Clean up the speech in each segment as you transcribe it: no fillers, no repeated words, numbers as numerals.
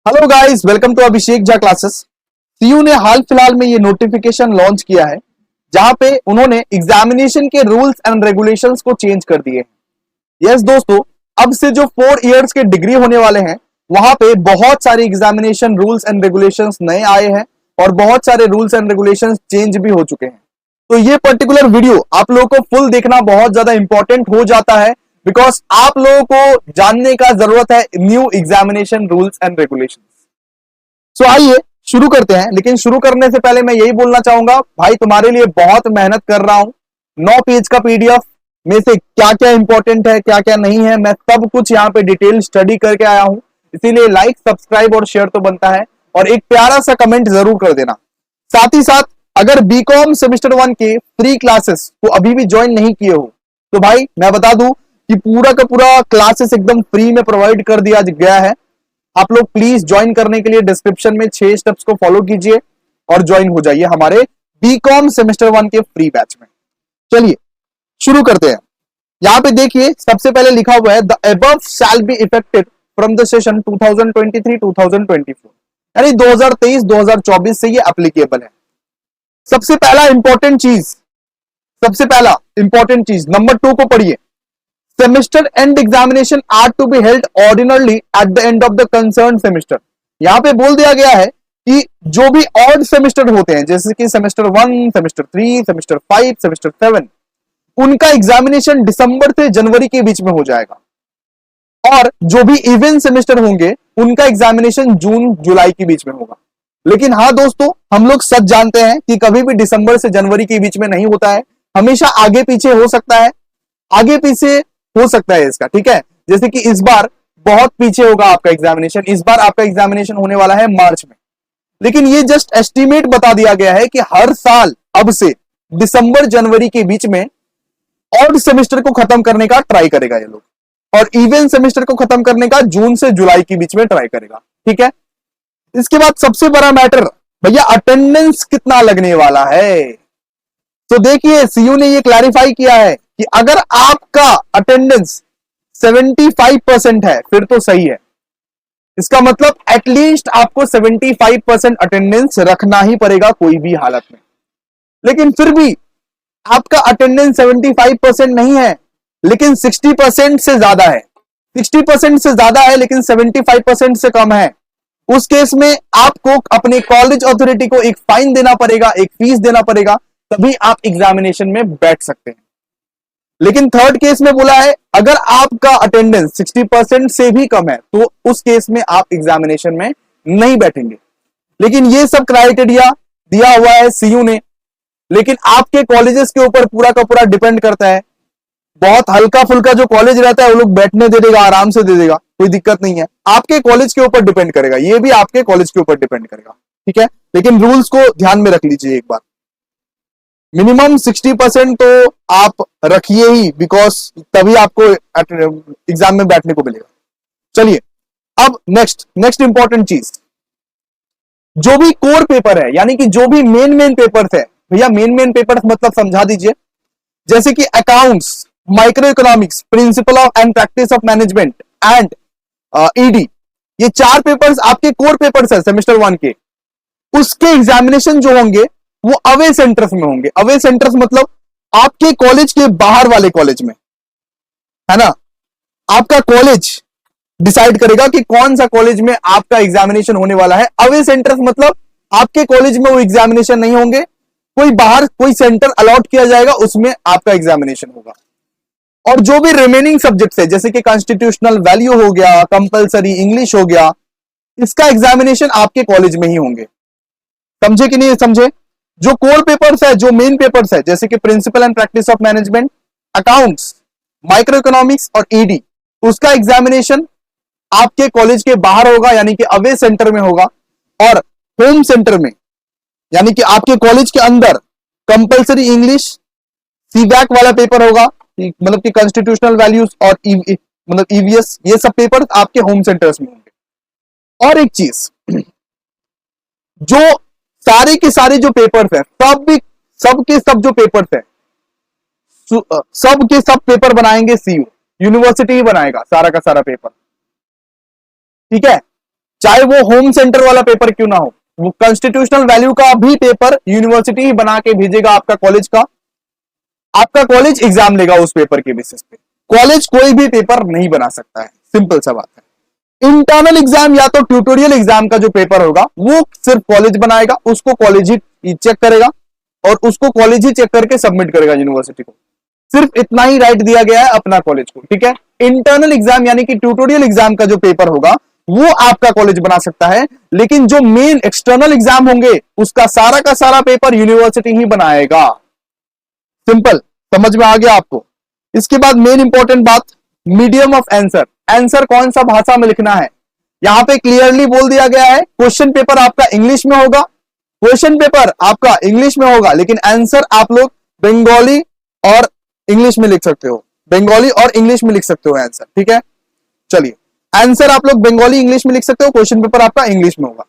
Hello guys, welcome to Abhishek Jha classes. CU ने हाल फिलहाल में ये नोटिफिकेशन लॉन्च किया है जहां पे उन्होंने एग्जामिनेशन के रूल्स एंड रेगुलेशंस को चेंज कर दिए हैं। यस दोस्तों, अब से जो 4 इयर्स के डिग्री होने वाले हैं वहां पे बहुत सारे एग्जामिनेशन रूल्स एंड रेगुलेशंस नए आए हैं और बहुत सारे रूल्स एंड रेगुलेशंस चेंज भी हो चुके हैं। तो ये पर्टिकुलर वीडियो आप लोगों को फुल देखना बहुत ज्यादा इंपॉर्टेंट हो जाता है बिकॉज आप लोगों को जानने का जरूरत है new examination rules and regulation. So आइए शुरू करते हैं, लेकिन शुरू करने से पहले मैं यही बोलना चाहूंगा भाई, तुम्हारे लिए बहुत मेहनत कर रहा हूं। 9 पेज का पीडीएफ में से क्या क्या इंपॉर्टेंट है क्या क्या नहीं है, मैं सब कुछ यहाँ पे डिटेल स्टडी करके आया हूं। इसीलिए लाइक सब्सक्राइब और शेयर तो बनता है और एक प्यारा सा कमेंट जरूर कर देना। साथ ही साथ अगर बीकॉम सेमेस्टर 1 के फ्री क्लासेस को अभी भी ज्वाइन नहीं किए हो तो भाई मैं बता दूं कि पूरा का पूरा क्लासेस एकदम फ्री में प्रोवाइड कर दिया गया है। आप लोग प्लीज ज्वाइन करने के लिए डिस्क्रिप्शन में 6 स्टेप्स को फॉलो कीजिए और ज्वाइन हो जाइए हमारे बीकॉम सेमेस्टर 1 के फ्री बैच में। चलिए शुरू करते हैं। यहां पे देखिए सबसे पहले लिखा हुआ है the above shall be effective from the session 2023-2024, यानी 2023-2024 से ये एप्लीकेबल है। सबसे पहला इंपॉर्टेंट चीज नंबर 2 को पढ़िए। Semester end examination are to be held ordinarily at the end of the concern semester. यहां पे बोल दिया गया है कि जो भी ऑड सेमेस्टर होते हैं जैसे कि सेमेस्टर 1, सेमेस्टर 3, सेमेस्टर 5, सेमेस्टर 7, उनका एग्जामिनेशन दिसंबर से जनवरी के बीच में हो जाएगा और जो भी इवन सेमेस्टर होंगे उनका एग्जामिनेशन जून जुलाई के बीच में होगा। लेकिन हाँ दोस्तों, हम लोग सच जानते हैं कि कभी भी दिसंबर से जनवरी के बीच में नहीं होता है, हमेशा आगे पीछे हो सकता है, आगे पीछे हो सकता है इसका, ठीक है। जैसे कि इस बार बहुत पीछे होगा आपका एग्जामिनेशन, इस बार आपका एग्जामिनेशन होने वाला है मार्च में, लेकिन ये जस्ट एस्टिमेट बता दिया गया है कि हर साल अब से दिसंबर जनवरी के बीच में ऑड सेमेस्टर को खत्म करने का ट्राई करेगा ये लोग और इवन सेमेस्टर को खत्म करने का जून से जुलाई के बीच में ट्राई करेगा, ठीक है। इसके बाद सबसे बड़ा मैटर भैया अटेंडेंस कितना लगने वाला है। तो देखिए सीयू ने ये क्लैरिफाई किया है कि अगर आपका अटेंडेंस 75% है फिर तो सही है। इसका मतलब एटलीस्ट आपको 75% अटेंडेंस रखना ही पड़ेगा कोई भी हालत में। लेकिन फिर भी आपका अटेंडेंस 75% नहीं है लेकिन 60% से ज्यादा है, 60% से ज्यादा है लेकिन 75% से कम है, उस केस में आपको अपने कॉलेज अथॉरिटी को एक फाइन देना पड़ेगा, एक फीस देना पड़ेगा, तभी आप एग्जामिनेशन में बैठ सकते हैं। लेकिन थर्ड केस में बोला है अगर आपका अटेंडेंस 60% से भी कम है तो उस केस में आप एग्जामिनेशन में नहीं बैठेंगे। लेकिन ये सब क्राइटेरिया दिया हुआ है सीयू ने, लेकिन आपके कॉलेजेस के ऊपर पूरा का पूरा डिपेंड करता है। बहुत हल्का फुल्का जो कॉलेज रहता है वो लोग बैठने दे देगा, आराम से दे देगा, कोई दिक्कत नहीं है। आपके कॉलेज के ऊपर डिपेंड करेगा, ये भी आपके कॉलेज के ऊपर डिपेंड करेगा, ठीक है। लेकिन रूल्स को ध्यान में रख लीजिए एक बार, मिनिमम 60% तो आप रखिए ही, बिकॉज तभी आपको एग्जाम में बैठने को मिलेगा। चलिए अब नेक्स्ट इंपॉर्टेंट चीज, जो भी कोर पेपर है यानी कि जो भी मेन पेपर्स है भैया, मेन पेपर्स मतलब समझा दीजिए, जैसे कि accounts, micro economics, principle of and practice of management and ED, ये 4 पेपर्स आपके कोर पेपर्स है सेमेस्टर 1 के। उसके एग्जामिनेशन जो होंगे वो अवे सेंटर्स में होंगे। अवे सेंटर्स मतलब आपके कॉलेज के बाहर वाले कॉलेज में, है ना। आपका कॉलेज डिसाइड करेगा कि कौन सा कॉलेज में आपका एग्जामिनेशन होने वाला है। अवे सेंटर्स मतलब आपके कॉलेज में वो एग्जामिनेशन नहीं होंगे, कोई बाहर कोई सेंटर अलॉट किया जाएगा, उसमें आपका एग्जामिनेशन होगा। और जो भी रिमेनिंग सब्जेक्ट्स है जैसे कि कॉन्स्टिट्यूशनल वैल्यू हो गया, कंपलसरी इंग्लिश हो गया, इसका एग्जामिनेशन आपके कॉलेज में ही होंगे। समझे कि नहीं समझे। जो कोर पेपर्स है, जो मेन पेपर्स है जैसे कि principle and practice of management, accounts, micro economics और ईडी, उसका एग्जामिनेशन आपके कॉलेज के बाहर होगा यानी कि अवे सेंटर में होगा। और होम सेंटर में यानी कि आपके कॉलेज के अंदर कंपलसरी इंग्लिश, सीबैक वाला पेपर होगा, मतलब कि कॉन्स्टिट्यूशनल वैल्यूज और मतलब ईवीएस, ये सब पेपर आपके होम सेंटर्स में होंगे। और एक चीज, जो सारे के सारे जो पेपर्स है, सब के सब जो पेपर्स है, सब के सब पेपर बनाएंगे सीयू, यूनिवर्सिटी ही बनाएगा सारा का सारा पेपर, ठीक है। चाहे वो होम सेंटर वाला पेपर क्यों ना हो, वो कॉन्स्टिट्यूशनल वैल्यू का भी पेपर यूनिवर्सिटी ही बना के भेजेगा आपका कॉलेज का, आपका कॉलेज एग्जाम लेगा उस पेपर के बेसिस पे। कॉलेज कोई भी पेपर नहीं बना सकता है, सिंपल सा बात है। इंटरनल एग्जाम या तो ट्यूटोरियल एग्जाम का जो पेपर होगा वो सिर्फ कॉलेज बनाएगा, उसको कॉलेज ही चेक करेगा और उसको कॉलेज ही चेक करके सबमिट करेगा यूनिवर्सिटी को। सिर्फ इतना ही राइट दिया गया है अपना कॉलेज को, ठीक है। इंटरनल एग्जाम यानी कि ट्यूटोरियल एग्जाम का जो पेपर होगा वो आपका कॉलेज बना सकता है, लेकिन जो मेन एक्सटर्नल एग्जाम होंगे उसका सारा का सारा पेपर यूनिवर्सिटी ही बनाएगा। सिंपल, समझ में आ गया आपको। इसके बाद मेन इंपॉर्टेंट बात, मीडियम ऑफ आंसर। आंसर कौन सा भाषा में लिखना है, यहां पे क्लियरली बोल दिया गया है। क्वेश्चन पेपर आपका इंग्लिश में होगा, क्वेश्चन पेपर आपका इंग्लिश में होगा, लेकिन आंसर आप लोग बंगाली और इंग्लिश में लिख सकते हो, बंगाली और इंग्लिश में लिख सकते हो आंसर, ठीक है। चलिए, आंसर आप लोग बंगाली इंग्लिश में लिख सकते हो, क्वेश्चन पेपर आपका इंग्लिश में होगा।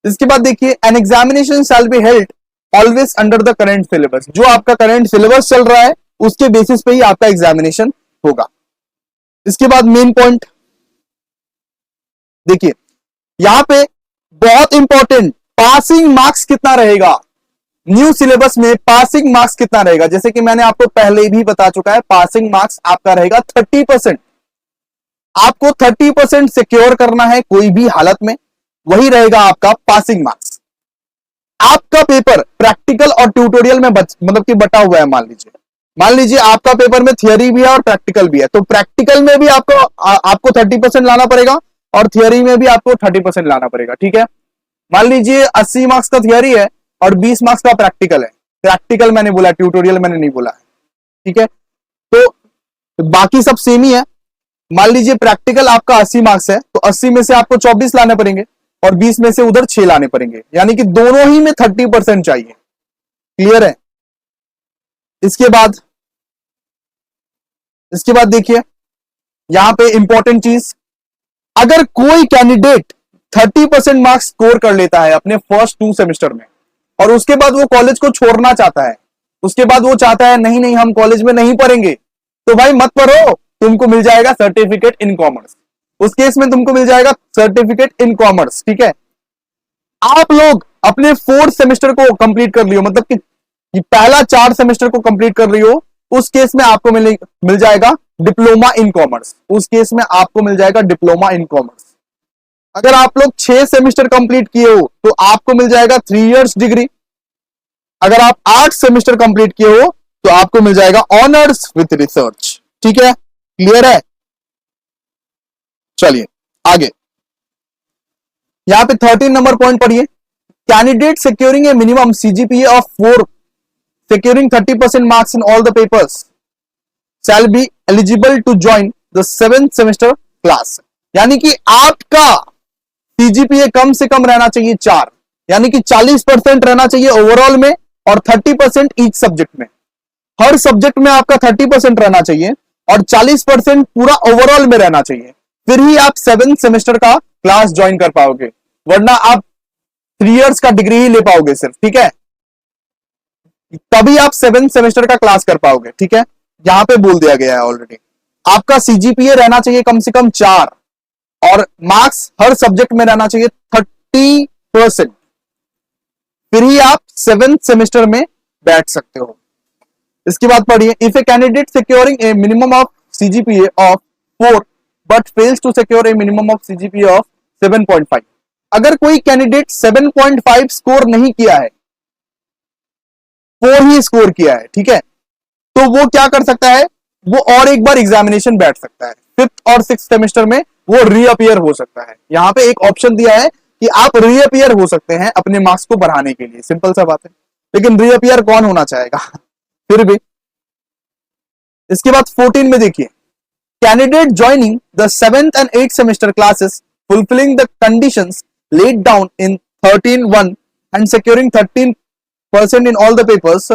इसके बाद देखिए, an examination shall be held always under the current syllabus. जो आपका करंट सिलेबस चल रहा है उसके बेसिस पे ही आपका एग्जामिनेशन होगा। इसके बाद मेन पॉइंट देखिए, यहां पे बहुत इंपॉर्टेंट, पासिंग मार्क्स कितना रहेगा, न्यू सिलेबस में पासिंग मार्क्स कितना रहेगा। जैसे कि मैंने आपको पहले भी बता चुका है, पासिंग मार्क्स आपका रहेगा 30%। आपको 30% सिक्योर करना है कोई भी हालत में, वही रहेगा आपका पासिंग मार्क्स। आपका पेपर प्रैक्टिकल और ट्यूटोरियल में मतलब कि बटा हुआ है। मान लीजिए आपका पेपर में थियरी भी है और प्रैक्टिकल भी है, तो प्रैक्टिकल में भी आपको 30% लाना पड़ेगा और थियरी में भी आपको 30% लाना पड़ेगा, ठीक है। मान लीजिए 80 मार्क्स का थियरी है और 20 मार्क्स का प्रैक्टिकल है। प्रैक्टिकल मैंने बोला, ट्यूटोरियल मैंने नहीं बोला है, ठीक है। तो बाकी सब सेम ही है। मान लीजिए प्रैक्टिकल आपका 80 मार्क्स है, तो 80 में से आपको 24 लाने पड़ेंगे और 20 में से उधर 6 लाने पड़ेंगे, यानी कि दोनों ही में 30% चाहिए। क्लियर है। इसके बाद देखिए, यहां पे इंपॉर्टेंट चीज, अगर कोई कैंडिडेट 30% मार्क्स स्कोर कर लेता है अपने फर्स्ट 2 सेमेस्टर में और उसके बाद वो कॉलेज को छोड़ना चाहता है, उसके बाद वो चाहता है नहीं हम कॉलेज में नहीं पढ़ेंगे, तो भाई मत पढ़ो, तुमको मिल जाएगा सर्टिफिकेट इन कॉमर्स। उस केस में तुमको मिल जाएगा सर्टिफिकेट इन कॉमर्स, ठीक है। आप लोग अपने 4th सेमेस्टर को कंप्लीट कर लियो, मतलब कि पहला 4 सेमेस्टर को कंप्लीट कर लियो, उस केस में आपको मिल जाएगा डिप्लोमा इन कॉमर्स। उस केस में आपको मिल जाएगा डिप्लोमा इन कॉमर्स। अगर आप लोग 6 सेमेस्टर कंप्लीट किए हो तो आपको मिल जाएगा 3 इयर्स डिग्री। अगर आप 8 सेमेस्टर कंप्लीट किए हो तो आपको मिल जाएगा ऑनर्स विथ रिसर्च, ठीक है। क्लियर है। चलिए आगे, यहां पे 13 नंबर पॉइंट पढ़िए, candidate securing a minimum CGPA of 4 securing 30% marks in all the papers shall be eligible to join the 7th semester class। यानी कि आपका सीजीपीए कम से कम रहना चाहिए 4, यानी कि 40% रहना चाहिए ओवरऑल में और 30% ईच सब्जेक्ट में। हर सब्जेक्ट में आपका 30% रहना चाहिए और 40% पूरा ओवरऑल में रहना चाहिए, फिर ही आप 7th सेमेस्टर का क्लास ज्वाइन कर पाओगे, वरना आप 3 इयर्स का डिग्री ही ले पाओगे सिर्फ, ठीक है। तभी आप 7th सेमेस्टर का क्लास कर पाओगे, ठीक है। यहां पे बोल दिया गया है ऑलरेडी, आपका सीजीपीए रहना चाहिए कम से कम 4 और मार्क्स हर सब्जेक्ट में रहना चाहिए 30%, फिर ही आप 7th सेमेस्टर में बैठ सकते हो। इसके बाद पढ़िए, if a candidate securing a minimum of CGPA of 4 but fails to secure a minimum of CGPA of 7.5। अगर कोई कैंडिडेट 7.5 स्कोर नहीं किया है, 4 ही स्कोर किया है, ठीक है, तो वो क्या कर सकता है, वो और एक बार एग्जामिनेशन बैठ सकता है। 5th और 6th सेमेस्टर में वो रीअपियर हो सकता है। यहां पे एक ऑप्शन दिया है कि आप रीअपियर हो सकते हैं अपने मार्क्स को बढ़ाने के लिए, सिंपल सा बात है, लेकिन रीअपियर कौन होना चाहेगा फिर भी। इसके बाद 14 में देखिए, candidate joining the 7th and 8th semester classes fulfilling the conditions laid down in 13.1 and securing 13% in all the papers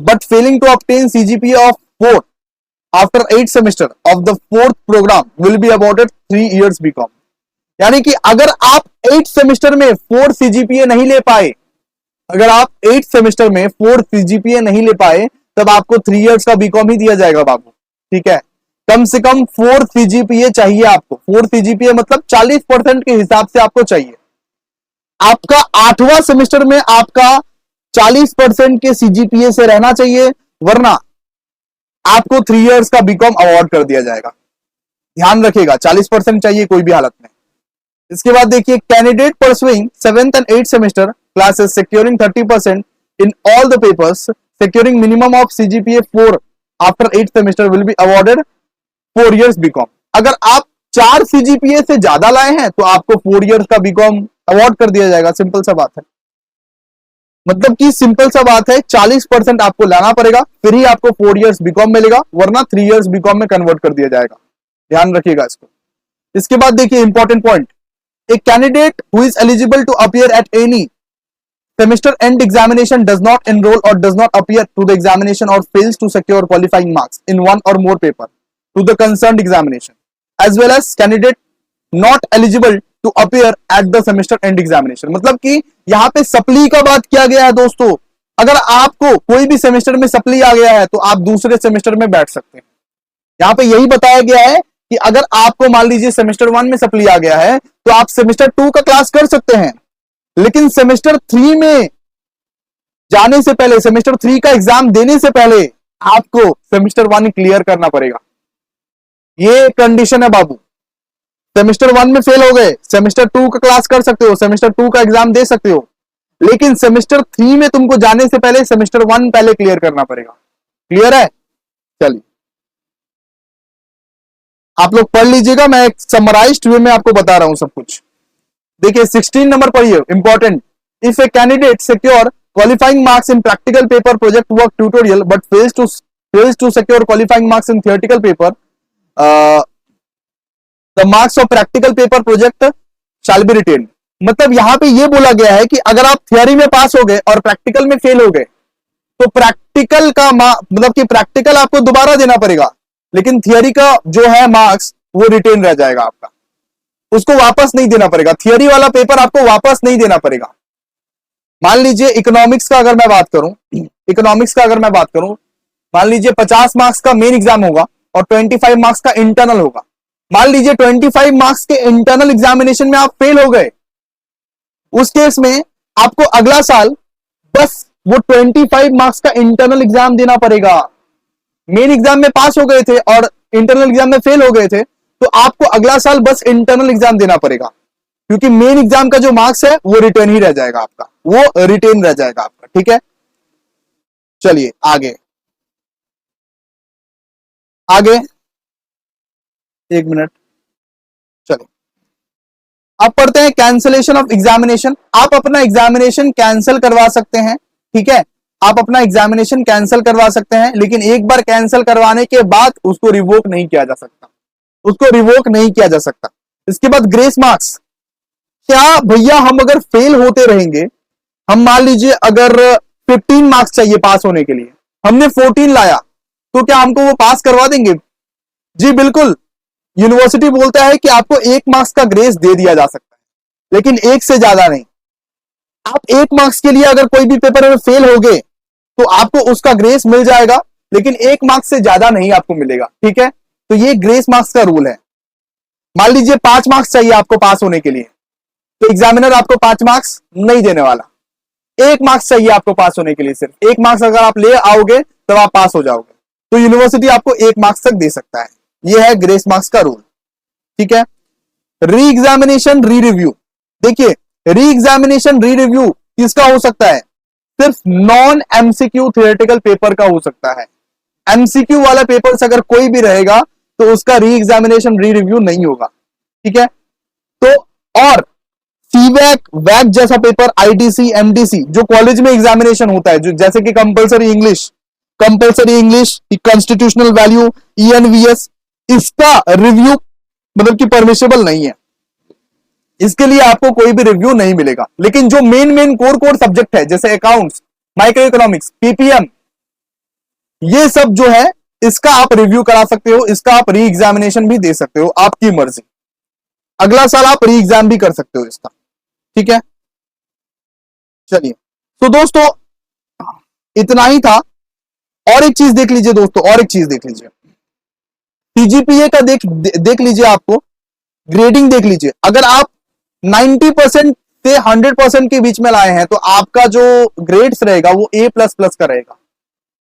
but failing to obtain CGPA of 4 after 8 semester of the 4th program will be awarded 3 years BCom। यानी कि अगर आप 8 semester में 4 CGPA नहीं ले पाए, अगर आप 8 सेमेस्टर में 4 CGPA नहीं ले पाए, तब आपको 3 इयर्स का बीकॉम ही दिया जाएगा बाबू, ठीक है। कम से कम 4 CGPA चाहिए आपको। 4 CGPA मतलब 40% के हिसाब से आपको चाहिए। आपका 8वां सेमेस्टर में आपका 40% के CGPA से रहना चाहिए, वरना आपको 3 इयर्स का बीकॉम अवार्ड कर दिया जाएगा। ध्यान रखिएगा, 40% चाहिए कोई भी हालत में। इसके बाद देखिए, candidate pursuing 7th and 8th semester classes securing 30% in all the papers securing minimum of CGPA 4 after 8th semester will be awarded 4 years BCom. अगर आप 4 CGPA से ज्यादा लाए हैं तो आपको 4 इयर्स का बीकॉम अवार्ड कर दिया जाएगा। सिंपल सा बात है, मतलब कि सिंपल सा बात है, 40% आपको लाना पड़ेगा, फिर ही आपको 4 इयर्स बीकॉम मिलेगा, वरना 3 इयर्स बीकॉम में कन्वर्ट कर दिया जाएगा। ध्यान रखिएगा इसको। इसके बाद देखिए important point, a candidate who is eligible to appear at any semester end examination does not enroll or does not appear to the examination or fails to secure qualifying marks in one or more paper to the concerned examination, as well as candidate not eligible to appear at the semester end examination। मतलब कि यहाँ पे supply का बात किया गया है दोस्तों। अगर आपको कोई भी सेमेस्टर में सप्ली आ गया है तो आप दूसरे सेमेस्टर में बैठ सकते हैं। यहाँ पे यही बताया गया है कि अगर आपको मान लीजिए सेमेस्टर 1 में सप्ली आ गया है तो आप सेमेस्टर 2 का क्लास कर सकते हैं, लेकिन सेमेस्टर 3 में जाने से पहले, सेमेस्टर 3 का एग्जाम देने से पहले आपको सेमेस्टर 1 क्लियर करना पड़ेगा। ये कंडीशन है बाबू। सेमेस्टर 1 में फेल हो गए, सेमेस्टर 2 का क्लास कर सकते हो, सेमेस्टर 2 का एग्जाम दे सकते हो, लेकिन सेमेस्टर 3 में तुमको जाने से पहले सेमेस्टर 1 पहले क्लियर करना पड़ेगा। क्लियर है? चलिए आप लोग पढ़ लीजिएगा, मैं एक समराइज्ड वे में आपको बता रहा हूं सब कुछ। देखिए 16 नंबर पढ़िए, important. If a candidate secure qualifying marks in practical paper project work tutorial but fails to secure qualifying marks in theoretical paper, the marks of practical paper project shall be retained. मतलब यहां पे ये बोला गया है कि अगर आप थियोरी में पास हो गए और प्रैक्टिकल में फेल हो गए तो प्रैक्टिकल का मतलब कि प्रैक्टिकल आपको दोबारा देना पड़ेगा, लेकिन थियोरी का जो है मार्क्स वो रिटेन रह जाएगा आपका, उसको वापस नहीं देना पड़ेगा। थियोरी वाला पेपर आपको वापस नहीं देना पड़ेगा। मान लीजिए इकोनॉमिक्स का अगर मैं बात करूं, मान लीजिए 50 मार्क्स का मेन एग्जाम होगा और 25 मार्क्स का इंटरनल होगा। मान लीजिए 25 मार्क्स के इंटरनल एग्जामिनेशन में आप फेल हो गए, उस केस में आपको अगला साल बस वो 25 मार्क्स का इंटरनल एग्जाम देना पड़ेगा। मेन एग्जाम में पास हो गए थे और इंटरनल एग्जाम में फेल हो गए थे तो आपको अगला साल बस इंटरनल एग्जाम देना पड़ेगा, क्योंकि मेन एग्जाम का जो मार्क्स है वो रिटेन ही रह जाएगा आपका, वो रिटेन रह जाएगा आपका। ठीक है, चलिए आगे एक मिनट, चलो अब पढ़ते हैं कैंसलेशन ऑफ एग्जामिनेशन। आप अपना एग्जामिनेशन कैंसिल करवा सकते हैं। ठीक है, आप अपना एग्जामिनेशन कैंसिल करवा सकते हैं, लेकिन एक बार कैंसिल करवाने के बाद उसको रिवोक नहीं किया जा सकता, इसके बाद ग्रेस मार्क्स। क्या भैया हम अगर फेल होते रहेंगे, हम मान लीजिए अगर 15 मार्क्स चाहिए पास होने के लिए, हमने 14 लाया, तो क्या हमको वो पास करवा देंगे? जी बिल्कुल। यूनिवर्सिटी बोलता है कि आपको 1 मार्क्स का ग्रेस दे दिया जा सकता है, लेकिन 1 से ज्यादा नहीं। आप 1 मार्क्स के लिए अगर कोई भी पेपर में फेल हो गए तो आपको उसका ग्रेस मिल जाएगा, लेकिन 1 मार्क्स से ज्यादा नहीं आपको मिलेगा। ठीक है, तो ये ग्रेस मार्क्स का रूल है। मान लीजिए 5 मार्क्स चाहिए आपको पास होने के लिए, तो एग्जामिनर आपको 5 मार्क्स नहीं देने वाला। 1 मार्क्स चाहिए आपको पास होने के लिए, सिर्फ 1 मार्क्स अगर आप ले आओगे तब आप पास हो जाओगे, तो यूनिवर्सिटी आपको 1 मार्क्स तक दे सकता है। यह है ग्रेस मार्क्स का रूल। ठीक है, री एग्जामिनेशन री रिव्यू। देखिए री एग्जामिनेशन री रिव्यू किसका हो सकता है? सिर्फ नॉन एमसीक्यू थियोरेटिकल पेपर का हो सकता है। एमसीक्यू वाला पेपर अगर कोई भी रहेगा तो उसका री एग्जामिनेशन री रिव्यू नहीं होगा। ठीक है, तो और सीवैक वैक जैसा पेपर, आईटीसी, एमटीसी जो कॉलेज में एग्जामिनेशन होता है, जो जैसे कि कंपलसरी इंग्लिश, कॉन्स्टिट्यूशनल वैल्यू, ईएनवीएस, इसका रिव्यू मतलब कि परमिशेबल नहीं है, इसके लिए आपको कोई भी रिव्यू नहीं मिलेगा। लेकिन जो मेन कोर सब्जेक्ट है जैसे अकाउंट्स, माइक्रो इकोनॉमिक्स, पीपीएम, ये सब जो है इसका आप रिव्यू करा सकते हो, इसका आप री एग्जामिनेशन भी दे सकते हो, आपकी मर्जी। अगला साल आप री एग्जाम भी कर सकते हो इसका। ठीक है, चलिए तो दोस्तों इतना ही था। और एक चीज देख लीजिए दोस्तों, और एक चीज देख लीजिए, टीजीपीए का देख लीजिए, आपको ग्रेडिंग देख लीजिए। अगर आप 90% से 100% के बीच में लाए हैं तो आपका जो ग्रेड्स रहेगा वो A++ का रहेगा।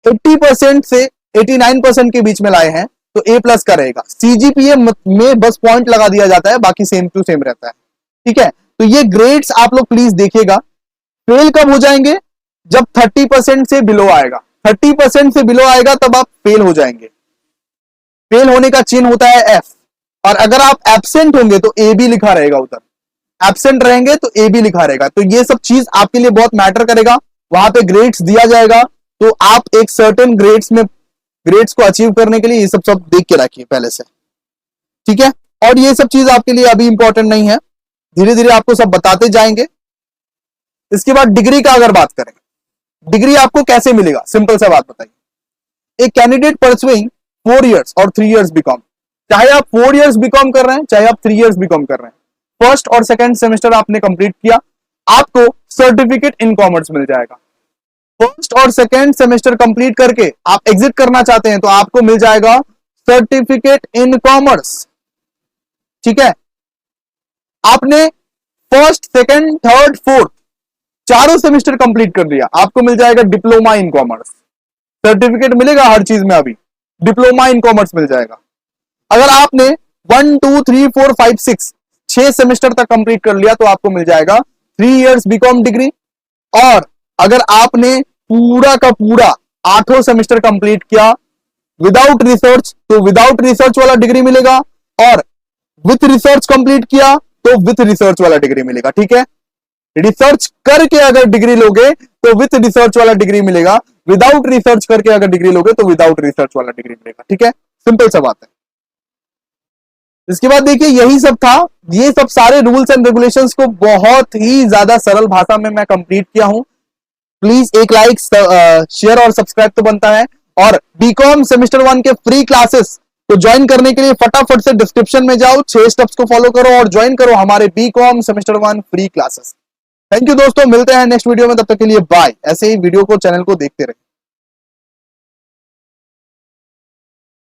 80% से 89% के बीच में लाए हैं तो A+ का रहेगा। सीजीपीए में बस पॉइंट लगा दिया जाता है, बाकी सेम टू सेम रहता है। ठीक है, तो ये ग्रेड्स आप लोग प्लीज देखिएगा। फेल कब हो जाएंगे? जब 30% से बिलो आएगा। 30% से बिलो आएगा तब आप फेल हो जाएंगे। फेल होने का चिन्ह होता है F, और अगर आप एब्सेंट होंगे तो A भी लिखा रहेगा उधर। एब्सेंट रहेंगे तो A भी लिखा रहेगा। तो ये सब चीज आपके लिए बहुत मैटर करेगा। वहां पे ग्रेड्स दिया जाएगा, तो आप एक सर्टेन ग्रेड्स को अचीव करने के लिए ये सब देख के रखिए पहले से। ठीक है, और ये सब चीज आपके लिए अभी इंपॉर्टेंट नहीं है, धीरे धीरे आपको सब बताते जाएंगे। इसके बाद डिग्री का अगर बात करें, डिग्री आपको कैसे मिलेगा? सिंपल सा बात बताइए। एक कैंडिडेट परसुइंग 4 years और 3 years बीकॉम, चाहे आप 4 years बीकॉम कर रहे हैं, चाहे आप 3 years बीकॉम कर रहे हैं, फर्स्ट और सेकंड सेमेस्टर आपने कंप्लीट किया, आपको सर्टिफिकेट इन कॉमर्स मिल जाएगा। फर्स्ट और सेकंड सेमेस्टर कंप्लीट करके आप एग्जिट करना चाहते हैं तो आपको मिल जाएगा सर्टिफिकेट इन कॉमर्स। ठीक है, आपने फर्स्ट, सेकंड, थर्ड, फोर्थ चारों सेमेस्टर कंप्लीट कर दिया, आपको मिल जाएगा डिप्लोमा इन कॉमर्स। सर्टिफिकेट मिलेगा हर चीज में, अभी डिप्लोमा इन कॉमर्स मिल जाएगा। अगर आपने 1, 2, 3, 4, 5, 6 सेमेस्टर तक कंप्लीट कर लिया तो आपको मिल जाएगा 3 years बीकॉम डिग्री। और अगर आपने पूरा का पूरा 8 सेमेस्टर कंप्लीट किया विदाउट रिसर्च तो विदाउट रिसर्च वाला डिग्री मिलेगा, और विथ रिसर्च कंप्लीट किया तो विथ रिसर्च वाला डिग्री मिलेगा। ठीक है, रिसर्च करके अगर डिग्री लोगे तो विथ रिसर्च वाला डिग्री मिलेगा, विदाउट रिसर्च करके अगर डिग्री लोगे तो विदाउट रिसर्च वाला डिग्री मिलेगा। ठीक है, सिंपल सा बात है। इसके बाद देखिए, यही सब था। ये सब सारे रूल्स एंड रेगुलेशंस को बहुत ही ज्यादा सरल भाषा में मैं कंप्लीट किया हूं। प्लीज एक लाइक, शेयर और सब्सक्राइब तो बनता है। और बीकॉम सेमेस्टर 1 के फ्री क्लासेस तो ज्वाइन करने के लिए फटाफट से डिस्क्रिप्शन में जाओ, 6 स्टेप्स को फॉलो करो और ज्वाइन करो हमारे BCom semester 1 free classes. Thank you दोस्तों, मिलते हैं नेक्स्ट वीडियो में, तब तक के लिए बाय। ऐसे ही वीडियो को, चैनल को देखते रहिए।